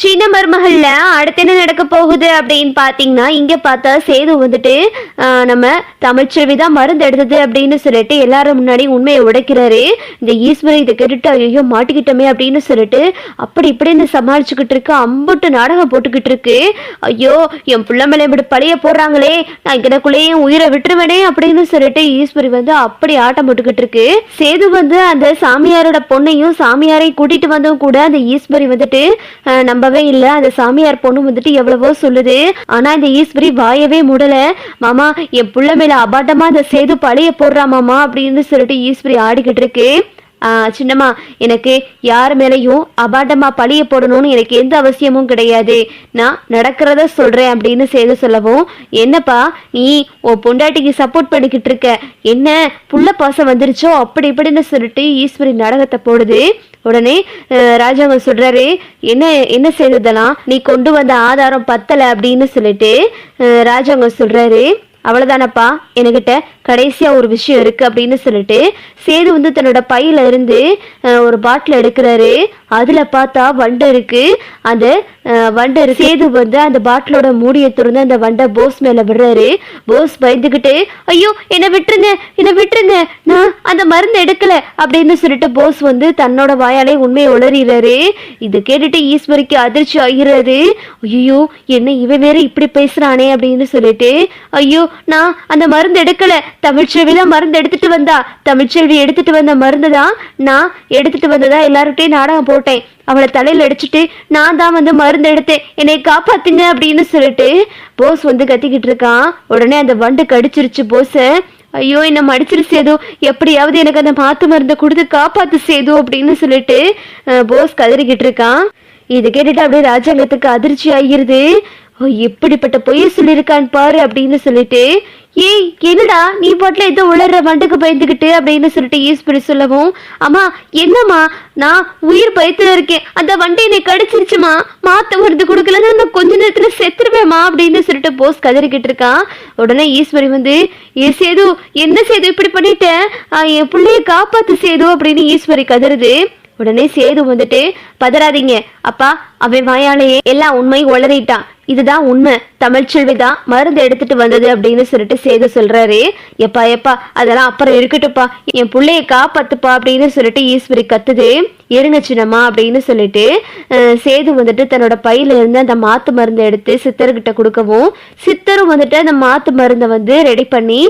சின்ன மருமகள்ல அடுத்து என்ன நடக்க போகுது அப்படின்னு பாத்தீங்கன்னா, இங்க பார்த்தா சேது வந்துட்டு நம்ம தமிழ்ச்செல்வி தான் மருந்து எடுத்தது அப்படின்னு சொல்லிட்டு எல்லாரும் முன்னாடி உண்மையை உடைக்கிறாரு. இந்த ஈஸ்வரி இதை கேட்டுட்டு ஐயோ மாட்டிக்கிட்டோமே அப்படின்னு சொல்லிட்டு அப்படி இப்படின்னு சமாளிச்சுக்கிட்டு இருக்கு. அம்புட்டு நாடகம் போட்டுக்கிட்டு இருக்கு. ஐயோ என் பிள்ளை மேல இப்படி பழிய போடுறாங்களே, நான் கிடக்குள்ளேயே உயிரை விட்டுருவேனே அப்படின்னு சொல்லிட்டு ஈஸ்வரி வந்து அப்படி ஆட்டம் போட்டுக்கிட்டு இருக்கு. சேது வந்து அந்த சாமியாரோட பொண்ணையும் சாமியாரையும் கூட்டிட்டு வந்தவங்க கூட அந்த ஈஸ்வரி வந்துட்டு நம்ம இல்ல. அந்த சாமியார் பொண்ணு வந்துட்டு எவ்வளவோ சொல்லுது. ஆனா இந்த ஈஸ்வரி வாயவே முடல. மாமா என் புள்ள மேல அபாட்டமா இந்த சேது பழைய போடுறா மாமா அப்படின்னு சொல்லிட்டு ஈஸ்வரி ஆடிக்கிட்டு இருக்கு. சின்னம்மா, எனக்கு யார் மேலையும் அபாண்டமா பழிய போடணும்னு எனக்கு எந்த அவசியமும் கிடையாது. நான் நடக்கிறத சொல்றேன் அப்படின்னு சேது சொல்லவும், என்னப்பா நீ உன் பொண்டாட்டிக்கு சப்போர்ட் பண்ணிக்கிட்டு இருக்க, என்ன புள்ள பாசம் வந்துருச்சோ அப்படி இப்படின்னு சொல்லிட்டு ஈஸ்வரி நாடகத்தை போடுது. உடனே ராஜாங்க சொல்றாரு, என்ன என்ன செய்ததெல்லாம் நீ கொண்டு வந்த ஆதாரம் பத்தலை அப்படின்னு சொல்லிட்டு ராஜாங்க சொல்றாரு. அவ்வளவுதானப்பா, என்கிட்ட கடைசியா ஒரு விஷயம் இருக்கு அப்படின்னு சொல்லிட்டு சேது வந்து தன்னோட பையில இருந்து ஒரு பாட்டில் எடுக்கிறாரு. அதுல பார்த்தா வண்டை இருக்கு. அந்த வண்டை சேது வந்து அந்த பாட்டிலோட மூடியை திறந்து அந்த வண்டை போஸ் மேல விடுறாரு. போஸ் பயந்துகிட்டு ஐயோ என்ன விட்டுருங்க, நான் அந்த மருந்து எடுக்கல அப்படின்னு சொல்லிட்டு போஸ் வந்து தன்னோட வாயாலே உண்மையை உளறிறாரு. இது கேட்டுட்டு ஈஸ்வரிக்கு அதிர்ச்சி ஆகிறாரு. ஐயோ என்ன இவன் வேற இப்படி பேசுறானே அப்படின்னு சொல்லிட்டு, ஐயோ நான் அந்த மருந்து எடுக்கல, தமிழ்ச்செல்வி தான் மருந்து எடுத்துட்டு வந்தா, தமிழ்ச்செல்வி எடுத்துட்டு வந்த மருந்து தான் நான் எடுத்துட்டு வந்ததா எல்லார்கிட்டையும் நாடகம் போட்டேன், அவளை தலையில அடிச்சுட்டு நான் தான் வந்து மருந்து எடுத்தேன், என்னை காப்பாத்துங்க அப்படின்னு சொல்லிட்டு போஸ் வந்து கத்திக்கிட்டு இருக்கான். உடனே அந்த வண்டு கடிச்சிருச்சு போஸ. ஐயோ என்ன மடிச்சிரு சேது, எப்படியாவது எனக்கு அந்த மாத்து மருந்தை கொடுத்து காப்பாத்து சேது அப்படின்னு சொல்லிட்டு போஸ் கதறிக்கிட்டு இருக்கான். இது கேட்டுட்டு அப்படியே ராஜாங்கத்துக்கு அதிர்ச்சி ஆகிருது. எப்படிப்பட்ட பொய்ய சொல்லியிருக்கான்னு பாரு அப்படின்னு சொல்லிட்டு, ஏய் என்னடா நீ பாட்டுல ஏதோ உளர்ற வண்டுக்கு பயந்துக்கிட்டு அப்படின்னு சொல்லிட்டு ஈஸ்வரி சொல்லவும், அம்மா என்னம்மா நான் உயிர் பயத்துல இருக்கேன், அந்த வண்டை என்னை கடிச்சிருச்சுமா, மாத்த மருந்து கொடுக்கலன்னா நான் கொஞ்ச நேரத்துல செத்துருவேமா அப்படின்னு சொல்லிட்டு போஸ் கதறிக்கிட்டு இருக்கான். உடனே ஈஸ்வரி வந்து, ஏ சேது என்ன சேது இப்படி பண்ணிட்டேன், என் பிள்ளைய காப்பாத்து சேது அப்படின்னு ஈஸ்வரி கதறுது. உடனே சேது வந்துட்டு, பதறாதீங்க அப்பா, அவன் வாயாலேயே எல்லாம் உண்மை உளறிட்டான், இதுதான் உண்மை, தமிழ்ச்செல்வி தான் மருந்து எடுத்துட்டு வந்தது அப்படின்னு சொல்லிட்டு சேது சொல்றாரு. எப்பா அதெல்லாம் அப்புறம் இருக்கட்டும்ப்பா, என் பிள்ளைய காப்பாத்துப்பா அப்படின்னு சொல்லிட்டு ஈஸ்வரி கத்துது. இருங்க சின்னம்மா அப்படின்னு சொல்லிட்டு சேது வந்துட்டு தன்னோட பையில இருந்து அந்த மாத்து மருந்தை எடுத்து சித்தர்கிட்ட கொடுக்கவும், சித்தரும் வந்துட்டு அந்த மாத்து மருந்தை வந்து ரெடி பண்ணி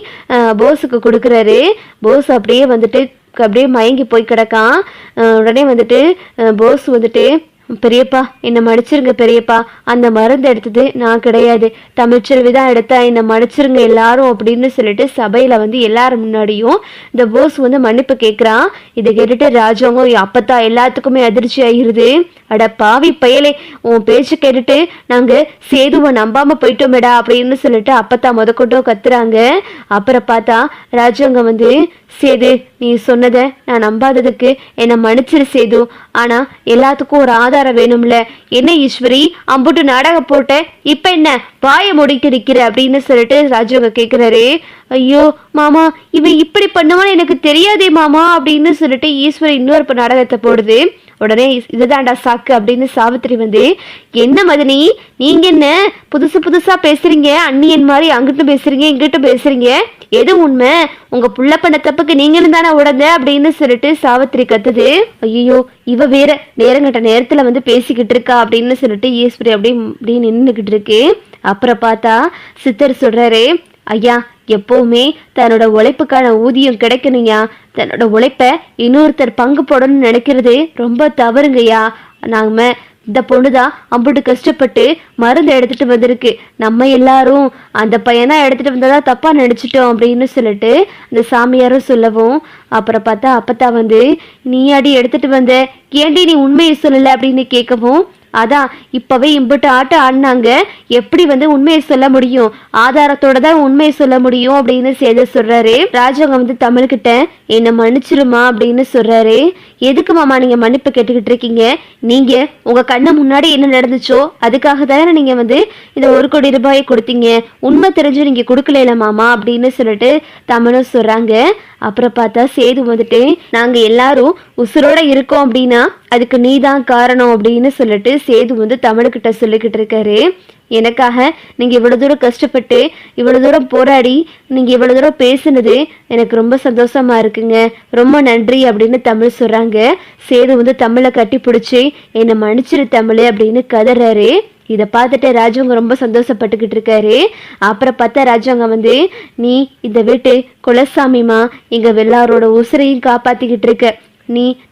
போஸுக்கு கொடுக்குறாரு. போஸ் அப்படியே வந்துட்டு அப்படியே மயங்கி போய் கிடக்கான். உடனே வந்துட்டு போஸ் வந்துட்டு, பெரியப்பா என்னை மன்னிச்சிருங்க பெரியப்பா, அந்த மருந்து எடுத்தது நான் கிடையாது, தமிழ்ச்செல்வி தான் எடுத்தா, என்னை மன்னிச்சிருங்க எல்லாரும் அப்படின்னு சொல்லிட்டு சபையில வந்து எல்லாரும் முன்னாடியும் இந்த போஸ் வந்து மன்னிப்பு கேட்குறான். இதை கேட்டுட்டு ராஜாங்க அப்பத்தான் எல்லாத்துக்குமே அதிர்ச்சி ஆகிருது. அட பாவி பயலே, உன் பேச்சு கேட்டுட்டு நாங்க சேதுவை நம்பாம போயிட்டோமேடா அப்படின்னு சொல்லிட்டு அப்பத்தான் முதற்கொண்டும் கத்துறாங்க. அப்புறம் பார்த்தா ராஜாங்க வந்து, சேது நீ சொன்னதை நான் நம்பாததுக்கு என்னை மன்னிச்சிரு சேது, ஆனா எல்லாத்துக்கும் ஒரு ஆதாரம் வேணும்ல, என்ன ஈஸ்வரி அம்புட்டு நாடகம் போட்ட, இப்ப என்ன வாயை மூடிட்டு நிக்கிற அப்படின்னு சொல்லிட்டு ராஜாங்க கேக்குறாரு. ஐயோ மாமா இவன் இப்படி பண்ணுவான்னு எனக்கு தெரியாதே மாமா அப்படின்னு சொல்லிட்டு ஈஸ்வரி இன்னொரு நாடகத்தை போடுது. உடனே இதுதான்டா சாக்கு அப்படின்னு சாவித்திரி வந்து, என்ன மதனி நீங்க என்ன புதுசா பேசுறீங்க, அண்ணியன் மாதிரி அங்கிட்டும் பேசுறீங்க இங்கிட்டும் பேசுறீங்க, எது உண்மை, உங்க புள்ள பண்ண தப்புக்கு நீங்களும் தானே உடந்த அப்படின்னு சொல்லிட்டு சாவித்திரி கத்துது. ஐயோ இவ வேற நேரங்கட்ட நேரத்துல வந்து பேசிக்கிட்டு இருக்கா அப்படின்னு சொல்லிட்டு ஈஸ்வரி அப்படி நின்றுகிட்டு இருக்கு. அப்புறம் பார்த்தா சித்தர் சொல்றாரு, ஐயா எப்பவுமே தன்னோட உழைப்புக்கான ஊதியம் கிடைக்கணும்யா, தன்னோட உழைப்ப இன்னொருத்தர் பங்கு போடணும்னு நினைக்கிறது ரொம்ப தவறுங்கய்யா, நாம இந்த பொண்ணுதான் அம்புட்டு கஷ்டப்பட்டு மருந்து எடுத்துட்டு வந்திருக்கு, நம்ம எல்லாரும் அந்த பையனா எடுத்துட்டு வந்ததா தப்பா நினைச்சிட்டோம் அப்படின்னு சொல்லிட்டு அந்த சாமியாரும் சொல்லவும், அப்புறம் பார்த்தா அப்பத்தா வந்து, நீ அடி எடுத்துட்டு வந்த, ஏண்டி நீ உண்மையை சொல்லல அப்படின்னு கேட்கவும், அதான் இப்பவே இம்புட்டு ஆட்டம் ஆடினாங்க, எப்படி வந்து உண்மையை சொல்ல முடியும், ஆதாரத்தோட தான் உண்மையை சொல்ல முடியும் அப்படின்னு சேது சொல்றாரு. ராஜாங்க வந்து தமிழ்கிட்ட என்ன மன்னிச்சிருமா அப்படின்னு சொல்றாரு. எதுக்கு மாமா நீங்க மன்னிப்பு கேட்டுக்கிட்டு இருக்கீங்க, நீங்க உங்க கண்ணு முன்னாடி என்ன நடந்துச்சோ அதுக்காக தானே நீங்க வந்து இந்த 1 கோடி ரூபாயை கொடுத்தீங்க, உண்மை தெரிஞ்சு நீங்க கொடுக்கல மாமா அப்படின்னு சொல்லிட்டு தமிழும் சொல்றாங்க. அப்புறம் பார்த்தா சேது வந்துட்டு, நாங்க எல்லாரும் உசுரோட இருக்கோம் அப்படின்னா அதுக்கு நீ தான் காரணம் அப்படின்னு சொல்லிட்டு சேது வந்து தமிழ்கிட்ட சொல்லிக்கிட்டு இருக்காரு. எனக்காக நீங்கள் இவ்வளோ தூரம் கஷ்டப்பட்டு இவ்வளோ தூரம் போராடி நீங்கள் இவ்வளோ தூரம் பேசுனது எனக்கு ரொம்ப சந்தோஷமாக இருக்குங்க, ரொம்ப நன்றி அப்படின்னு தமிழ் சொல்கிறாங்க. சேது வந்து தமிழை கட்டி பிடிச்சி என்னை மன்னிச்சிரு தமிழ் அப்படின்னு கதறாரு. இதை பார்த்துட்டு ராஜவங்க ரொம்ப சந்தோஷப்பட்டுக்கிட்டு இருக்காரு. அப்புறம் பார்த்தா ராஜவங்க வந்து, நீ இந்த வீட்டு குலசாமிமா எங்கள் எல்லாரோட உசுரையும் காப்பாற்றிக்கிட்டு இருக்க,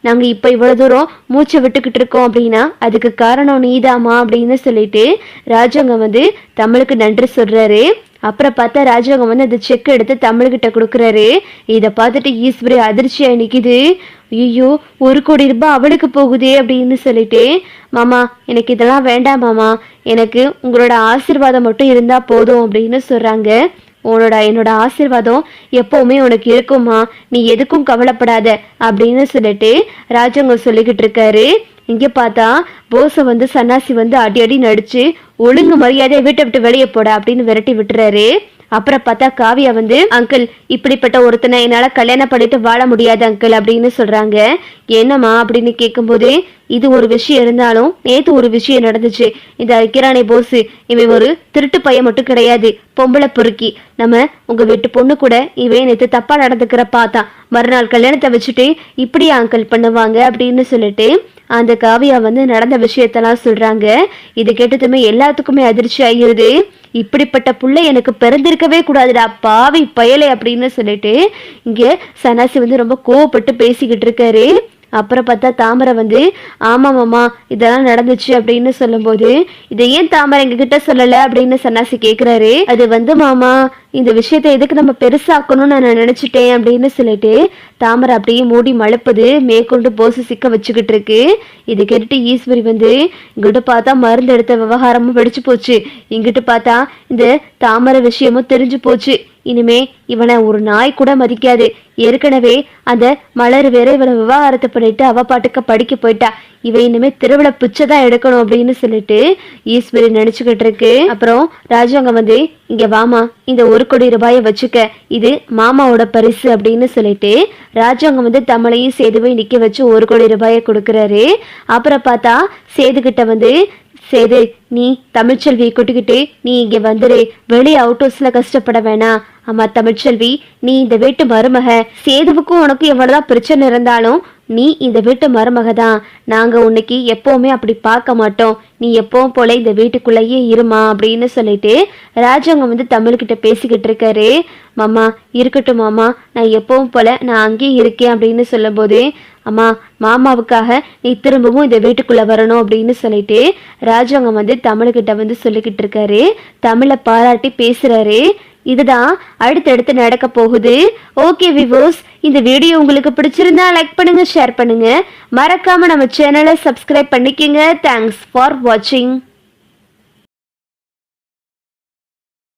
நாங்கள் இப்போ இவ்வளோ தூரம் மூச்சை விட்டுக்கிட்டு இருக்கோம் அப்படின்னா அதுக்கு காரணம் நீதாமா அப்படின்னு சொல்லிட்டு ராஜவங்க வந்து தமிழுக்கு நன்றி சொல்றாரு. அப்புறம் பார்த்தா ராஜவங்க வந்து அந்த செக் எடுத்து தமிழ்கிட்ட கொடுக்குறாரு. இதை பார்த்துட்டு ஈஸ்வரி அதிர்ச்சியா நிற்கிது. ஐயோ, 1 கோடி ரூபாய் அவளுக்கு போகுதே அப்படின்னு சொல்லிட்டு, மாமா எனக்கு இதெல்லாம் வேண்டாம் மாமா, எனக்கு உங்களோட ஆசீர்வாதம் மட்டும் இருந்தா போதும் அப்படின்னு சொல்றாங்க. என்னோட ஆசீர்வாதம் எப்பவுமே உனக்கு இருக்குமா, நீ எதுக்கும் கவலைப்படாத அப்படின்னு சொல்லிட்டு ராஜவங்க சொல்லிக்கிட்டு இருக்காரு. இங்க பார்த்தா போஸை வந்து சன்னாசி வந்து அடி அடி நடிச்சு ஒழுங்கு மரியாதையை வீட்டை விட்டு வெளியே போட அப்படின்னு விரட்டி விட்டுறாரு. அப்புறம் பார்த்தா காவியா வந்து, அங்கிள் இப்படிப்பட்ட ஒருத்தனை என்னால கல்யாணம் பண்ணிட்டு வாழ முடியாது அங்கிள் அப்படின்னு சொல்றாங்க. என்னம்மா அப்படின்னு கேட்கும்போது, இது ஒரு விஷயம் இருந்தாலும் நேத்து ஒரு விஷயம் நடந்துச்சு. இந்த கிராணி போஸ் இவன் ஒரு திருட்டு பையன் மட்டும் கிடையாது, பொம்பளை பொறுக்கி. நம்ம உங்க வீட்டு பொண்ணு கூட இவன் நேத்து தப்பா நடந்துக்கிற பார்த்தான், மறுநாள் கல்யாணத்தை வச்சுட்டு இப்படியே அங்கிள் பண்ணுவாங்க அப்படின்னு சொல்லிட்டு அந்த காவியா வந்து நடந்த விஷயத்தெல்லாம் சொல்றாங்க. இது கேட்டதுமே எல்லாத்துக்குமே அதிர்ச்சி ஆகிருது. இப்படிப்பட்ட புள்ளை எனக்கு பிறந்திருக்கவே கூடாதுடா பாவி பயலை அப்படின்னு சொல்லிட்டு இங்க சன்னாசி வந்து ரொம்ப கோவப்பட்டு பேசிக்கிட்டு இருக்காரு. அப்புறம் பார்த்தா தாமரை வந்து, ஆமா மாமா இதெல்லாம் நடந்துச்சு அப்படின்னு சொல்லும்போது, இதை ஏன் தாமரை எங்ககிட்ட சொல்லல அப்படின்னு சன்னாசி கேக்குறாரு. அது வந்து மாமா இந்த விஷயத்த எதுக்கு நம்ம பெருசாக்கணும்னு நான் நினைச்சிட்டேன் அப்படின்னு சொல்லிட்டு தாமரை அப்படியே மூடி மழுப்புது. மேற்கொண்டு போசு சிக்க வச்சுக்கிட்டு இருக்கு. இது கேட்டுட்டு ஈஸ்வரி வந்து, இங்கிட்ட பார்த்தா மருந்து எடுத்த விவகாரமும் வெடிச்சு போச்சு, இங்கிட்டு பார்த்தா இந்த தாமரை விஷயமும் தெரிஞ்சு போச்சு, இனிமே இவனை ஒரு நாய் கூட மதிக்காது. ஏற்கனவே அந்த மலர் வேற இவனை விவாகரத்தை பண்ணிட்டு அவ பாட்டுக்க படிக்க போயிட்டா, இவன் இனிமே திருவிழா பிச்சைதான் எடுக்கணும் அப்படின்னு சொல்லிட்டு ஈஸ்வரி நினைச்சுக்கிட்டு இருக்கு. அப்புறம் ராஜாங்க வந்து, இங்க வாமா இந்த 1 கோடி ரூபாயை வச்சுக்க, இது மாமாவோட பரிசு அப்படின்னு சொல்லிட்டு ராஜாங்க வந்து தமிழையும் சேதுவையும் நிக்க வச்சு 1 கோடி ரூபாயை கொடுக்குறாரு. அப்புறம் பார்த்தா சேதுகிட்ட வந்து, சேது நீ தமிழ்ச்செல்வியை கூட்டிக்கிட்டு நீ இங்க வந்துரு, வெளியே அவுட் ஹவுஸ்ல கஷ்டப்பட வேணாம். ஆமா தமிழ்ச்செல்வி, நீ இந்த வீட்டு மருமக, சேதுவுக்கும் உனக்கும் எவ்வளவுதான் பிரச்சனை இருந்தாலும் நீ இந்த வீட்டு மருமக தான். நாங்க உன்னைக்கு எப்பவுமே அப்படி பார்க்க மாட்டோம், நீ எப்பவும் போல இந்த வீட்டுக்குள்ளேயே இருமா அப்படின்னு சொல்லிட்டு ராஜாங்க வந்து தமிழ்கிட்ட பேசிக்கிட்டு இருக்காரு. மாமா இருக்கட்டும் மாமா, நான் எப்பவும் போல நான் அங்கேயே இருக்கேன் அப்படின்னு சொல்லும் போது, அம்மா மாமாவுக்காக நீ திரும்பவும் இந்த வீட்டுக்குள்ள வரணும் அப்படின்னு சொல்லிட்டு ராஜாங்க வந்து தமிழ்கிட்ட வந்து சொல்லிக்கிட்டு இருக்காரு. தமிழை பாராட்டி பேசுறாரு. இதுதான் அடுத்தடுத்து நடக்க போகுது. ஓகே விவோஸ், இந்த வீடியோ உங்களுக்கு பிடிச்சிருந்தா லைக் பண்ணுங்க, ஷேர் பண்ணுங்க, மறக்காம நம்ம சேனலை சப்ஸ்கிரைப் பண்ணிக்கங்க. தேங்க்ஸ் ஃபார் வாட்சிங்.